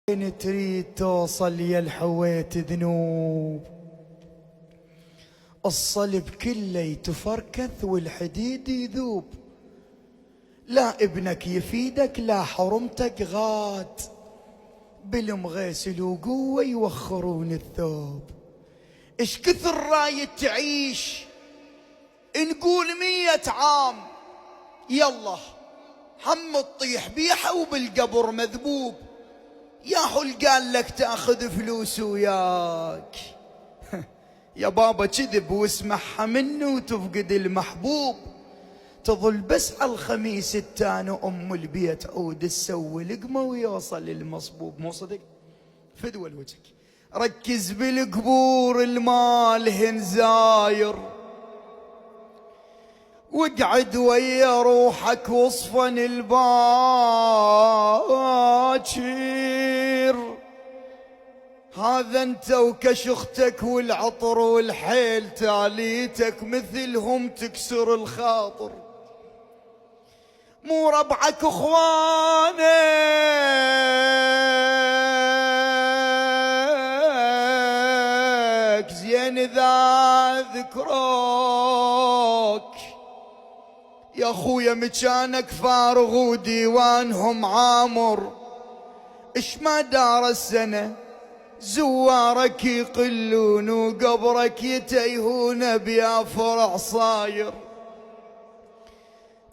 وين تريد توصل يا الحويت ذنوب؟ الصلب كله يتفركث والحديد يذوب. لا ابنك يفيدك لا حرمتك غاد، بالمغيسل وقوة يوخرون الثوب. اش كثر رايد تعيش نقول 100 عام، يلا هم تطيح بيحة وبالقبر مذبوب. يا حل قال لك تاخذ فلوس وياك يا بابا كذب واسمعها منه وتفقد المحبوب. تظل بس على الخميس التاني ام البيت عود تسوي لقمه ويوصل المصبوب. مو صدق؟ فدوى لوجهك. ركز بالقبور المالهن زاير، واقعد ويا روحك وصفن الباكر. هذا انت وكشختك والعطر والحيل تاليتك مثلهم تكسر الخاطر. مو ربعك اخوانك زين ذا ذكروك. يا اخويا مكانك فارغ وديوانهم عامر. اش ما دار السنه زوارك يقلون وقبرك يتيهون بيا فرع صاير.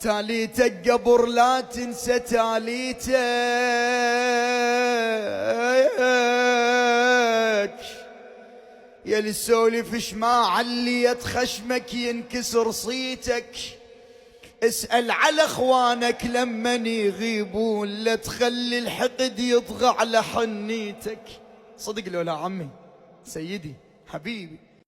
تاليتك قبر لا تنسى تاليتك، يا السولف اش ما عليت خشمك ينكسر صيتك. اسأل على اخوانك لمن يغيبون لا تخلي الحقد يطغى على حنيتك. صدق لو لا عمي سيدي حبيبي؟